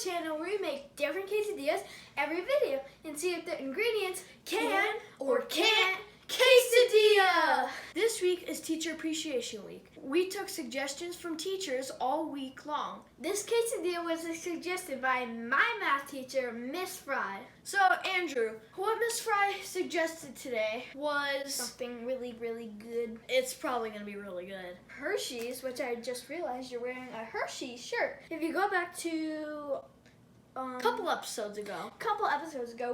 channel where we make different quesadillas every video and see if the ingredients can or can't quesadilla. This week is Teacher Appreciation Week. We took suggestions from teachers all week long. This quesadilla was suggested by my math teacher, Miss Fry. So, Andrew, what Miss Fry suggested today was something really, really good. It's probably going to be really good. Hershey's, which I just realized you're wearing a Hershey's shirt. If you go back to a couple episodes ago,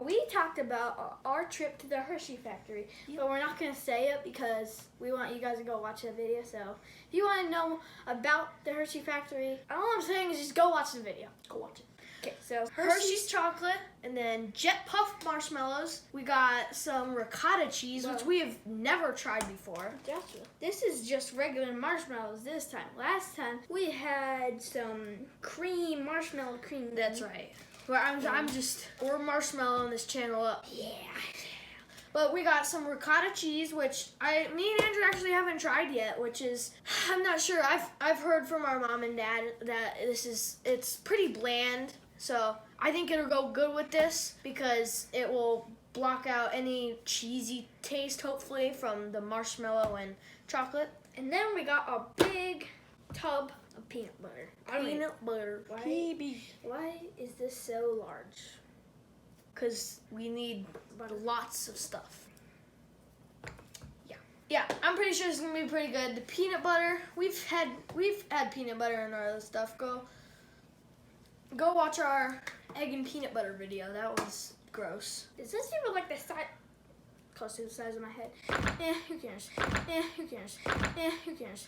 we talked about our trip to the Hershey factory. Yep. But we're not going to say it because we want you guys to go watch the video. So if you want to know about the Hershey factory, all I'm saying is just go watch the video. go watch it. Okay, so Hershey's chocolate, and then Jet Puff marshmallows. We got some ricotta cheese, which we have never tried before. Gotcha. This is just regular marshmallows this time. Last time we had some marshmallow cream. That's right. Well, we're marshmallow on this channel up. Yeah. But we got some ricotta cheese, which me and Andrew actually haven't tried yet, which is, I'm not sure. I've heard from our mom and dad that it's pretty bland. So I think it'll go good with this because it will block out any cheesy taste, hopefully, from the marshmallow and chocolate. And then we got a big tub of peanut butter. Peanut butter. Why is this so large? Because we need lots of stuff. Yeah, I'm pretty sure it's gonna be pretty good. The peanut butter, we've had peanut butter in our other stuff. Go watch our egg and peanut butter video. That was gross. Is this even like the size? Close to the size of my head. Who cares? Who cares? Who cares?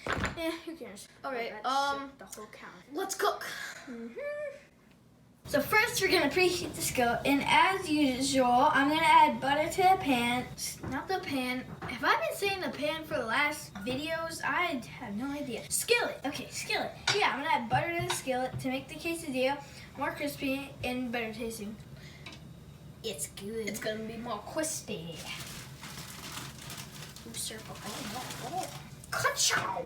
Who cares? All right. The whole count. Let's cook. So first we're gonna preheat the skillet, and as usual, I'm gonna add butter to the pan. Not the pan. Have I been saying the pan for the last videos? I have no idea. Skillet. Okay, skillet. Yeah, I'm gonna add butter to the skillet to make the quesadilla more crispy and better tasting. It's good. It's gonna be more crispy. Ka-chow!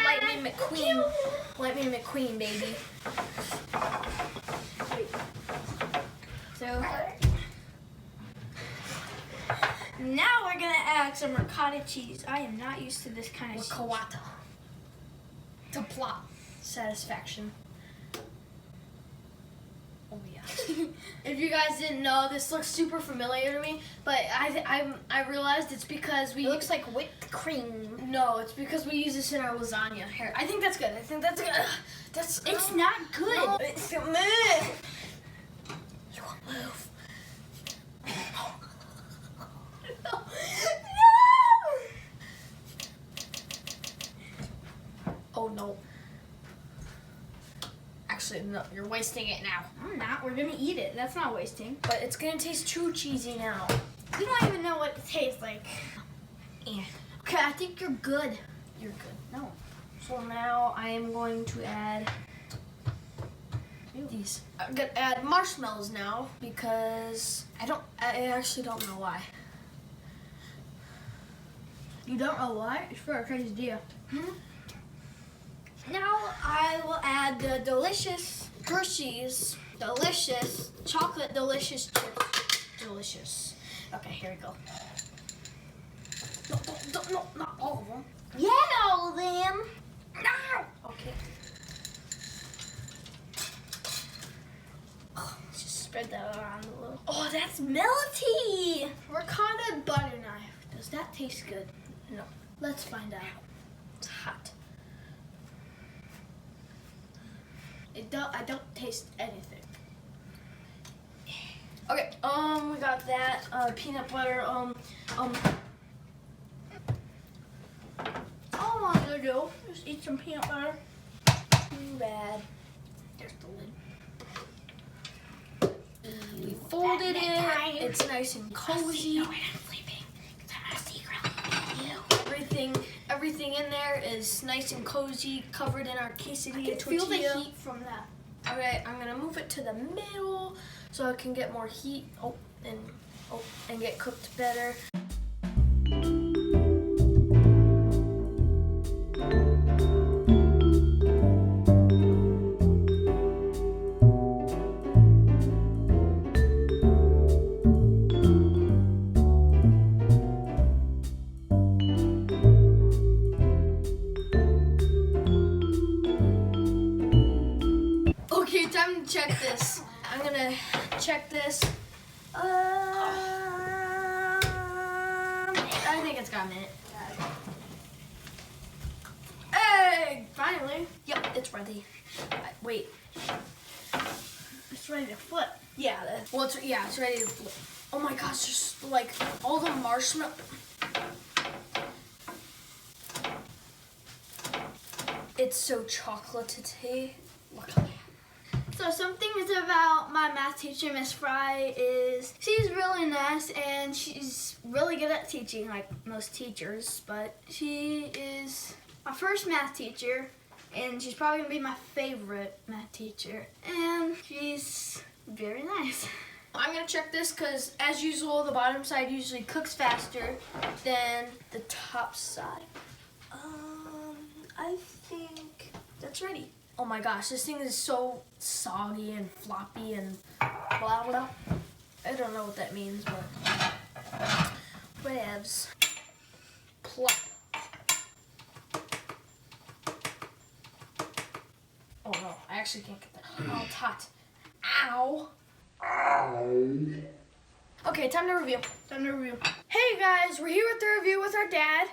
Lightning McQueen. Lightning McQueen, baby. So now we're gonna add some ricotta cheese. I am not used to this kind of cheese. Ricotta. To plot satisfaction. Oh yeah. If you guys didn't know, this looks super familiar to me, but I realized it's because we. It looks like whipped cream. No, it's because we use this in our lasagna. Here, I think that's good. It's not good. No, it's move. You won't move. No. Oh no. Actually, no, you're wasting it now. I'm not. We're gonna eat it. That's not wasting. But it's gonna taste too cheesy now. We don't even know what it tastes like. Yeah. Okay, I think you're good. You're good. No. So now I am going to add these. I'm gonna add marshmallows now because I actually don't know why. You don't know why? It's for a quesadilla. Now I will add the delicious Hershey's, chocolate delicious chips. Delicious. Okay, here we go. No, not all of them. Yeah, all of them. No. Okay. Oh, let's just spread that around a little. Oh, that's melty. Ricotta butter knife. Does that taste good? No. Let's find out. It's hot. I don't taste anything. Okay, we got that peanut butter. All I wanted to do is eat some peanut butter. Too bad. There's the lid. We folded it. It's nice and cozy. No, I'm sleeping. It's not a secret. Everything in there is nice and cozy, covered in our quesadilla I can tortilla. feel the heat from that. Okay, I'm gonna move it to the middle so I can get more heat and get cooked better. check this. I'm gonna check this. I think it's got a minute. Hey, finally. Yep, it's ready. Wait. It's ready to flip. Yeah, it's ready to flip. Oh my gosh, just like all the marshmallow. It's so chocolatey. Look at that. So some things about my math teacher, Miss Fry, is she's really nice and she's really good at teaching, like most teachers. But she is my first math teacher, and she's probably gonna be my favorite math teacher. And she's very nice. I'm gonna check this because, as usual, the bottom side usually cooks faster than the top side. I think that's ready. Oh my gosh, this thing is so soggy and floppy and blah blah. I don't know what that means, but whatevs. Plop. Oh no, I actually can't get that. Oh, it's hot. Ow. Okay, time to review. Hey guys, we're here with the review with our dad.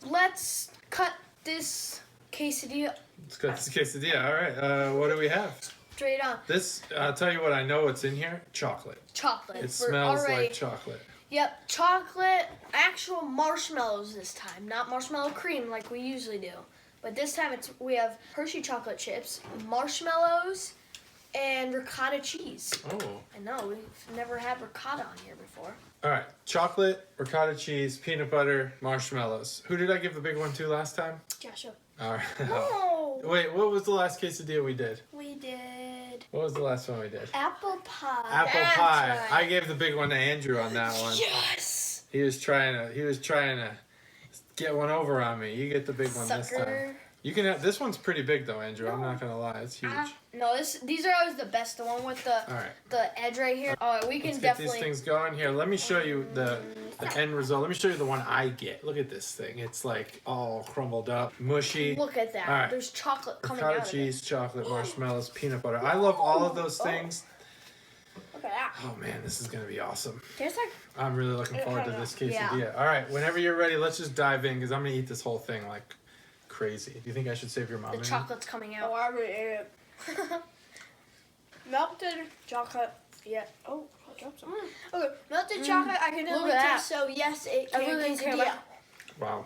Let's cut this quesadilla Let's cut this quesadilla. All right. What do we have? straight on. This, I'll tell you what I know what's in here. Chocolate. Chocolate. It smells like chocolate. Yep, chocolate, actual marshmallows this time, not marshmallow cream like we usually do. But this time we have Hershey chocolate chips, marshmallows, and ricotta cheese. Oh. I know, we've never had ricotta on here before. All right. Chocolate, ricotta cheese, peanut butter, marshmallows. Who did I give the big one to last time? Joshua. All right. No! Wait, what was the last quesadilla we did? We did What was the last one we did? apple pie. Apple That's pie. right. I gave the big one to Andrew on that one. Yes! He was trying to get one over on me. You get the big one this time. Sucker. You can have, this one's pretty big though, Andrew. I'm not gonna lie, it's huge. No, these are always the best. The one with All right. the edge right here. We can Let's get definitely. these things going. Here, let me show you the end result. Let me show you the one I get. Look at this thing. It's like all crumbled up, mushy. Look at that. All right. There's chocolate coming Ricotta out cheese, chocolate, marshmallows, peanut butter. I love all of those things. of it. Look at that. Oh man, this is gonna be awesome. Tastes like. I'm really looking forward to this quesadilla. Yeah. All right, whenever you're ready, let's just dive in because I'm gonna eat this whole thing like crazy. Do you think I should save your mom? The any? chocolate's coming out. Oh, I already ate it. Melted chocolate. Yeah. Oh, I dropped some. Okay, melted chocolate. I can Look only at that. taste. So yes, it I can really don't care quesadilla. about- Wow.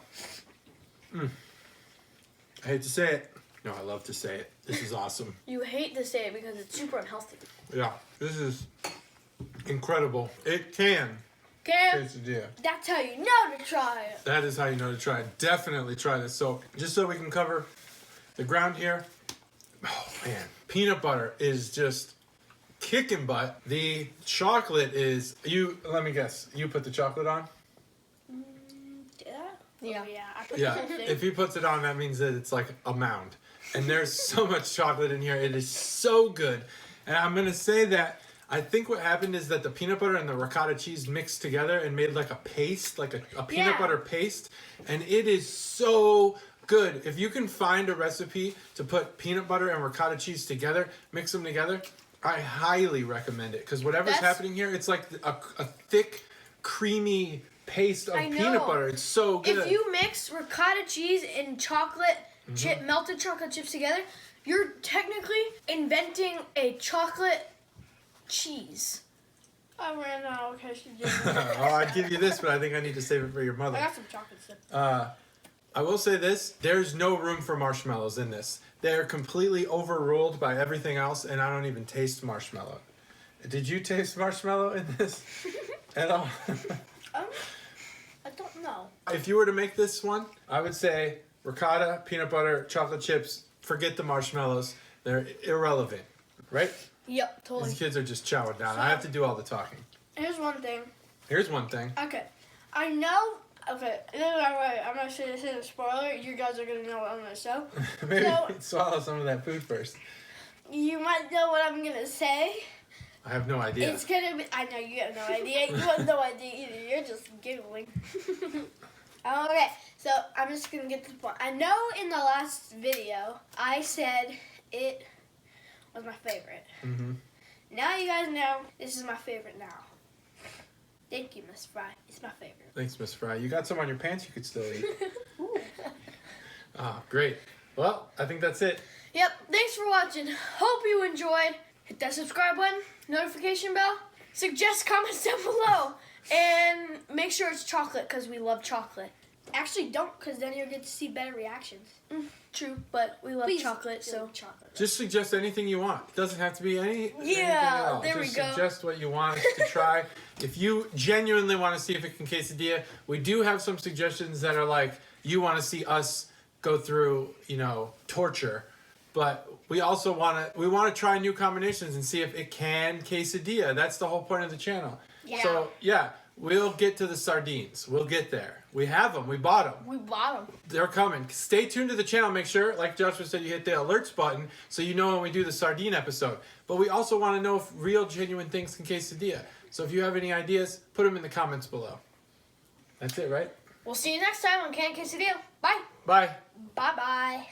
I hate to say it. No, I love to say it. This is awesome. You hate to say it because it's super unhealthy. Yeah, this is incredible. It can. Cam, Quesadilla. that's how you know to try it. That is how you know to try it. Definitely try this. So, just so we can cover the ground here. Oh, man. Peanut butter is just kicking butt. The chocolate is... Let me guess. You put the chocolate on? Did I? Yeah. Oh, yeah. I put Yeah. the whole thing. If he puts it on, that means that it's like a mound. And there's so much chocolate in here. It is so good. And I'm going to say that I think what happened is that the peanut butter and the ricotta cheese mixed together and made like a paste, like a peanut Yeah. butter paste. And it is so good. If you can find a recipe to put peanut butter and ricotta cheese together, mix them together, I highly recommend it. Because whatever's That's- happening here, it's like a thick, creamy paste of I know. peanut butter. It's so good. If you mix ricotta cheese and chocolate chip, melted chocolate chips together, you're technically inventing a chocolate cheese. I ran out of quesadilla. Oh, I'd give you this, but I think I need to save it for your I mother. got some chocolate chips. I will say this, there's no room for marshmallows in this. They're completely overruled by everything else, and I don't even taste marshmallow. Did you taste marshmallow in this at all? I don't know. If you were to make this one, I would say ricotta, peanut butter, chocolate chips, forget the marshmallows. They're irrelevant, right? Yep, totally. These kids are just chowing down. I have to do all the talking. Here's one thing. Here's one thing. Okay, I know. Okay, this is alright. I'm gonna say this is a spoiler. You guys are gonna know what I'm gonna say. Maybe So- swallow some of that food first. You might know what I'm gonna say. I have no idea. It's gonna be. I know you have no idea. You have no idea either. You're just giggling. Okay, so I'm just gonna get to the point. I know in the last video I said it was my favorite. Mm-hmm. Now you guys know this is my favorite now. Thank you, Miss Fry. It's my favorite. Thanks, Miss Fry. You got some on your pants you could still eat. Oh, great. Well, I think that's it. Yep, thanks for watching. Hope you enjoyed. Hit that subscribe button, notification bell, suggest comments down below, and make sure it's chocolate because we love chocolate. Actually, don't, because then you'll get to see better reactions. True, but we love chocolate, so chocolate. Just suggest anything you want. It doesn't have to be anything at all. There we Just go. suggest what you want us to try. If you genuinely want to see if it can quesadilla, we do have some suggestions that are like, you want to see us go through, torture. But we also want to try new combinations and see if it can quesadilla. That's the whole point of the channel. Yeah. So, yeah, we'll get to the sardines. We'll get there. We have them. We bought them. We bought them. They're coming. Stay tuned to the channel. Make sure, like Joshua said, you hit the alerts button so you know when we do the sardine episode. But we also want to know if real, genuine things can quesadilla. So if you have any ideas, put them in the comments below. That's it, right? We'll see you next time on Can Quesadilla. Bye. Bye. Bye-bye.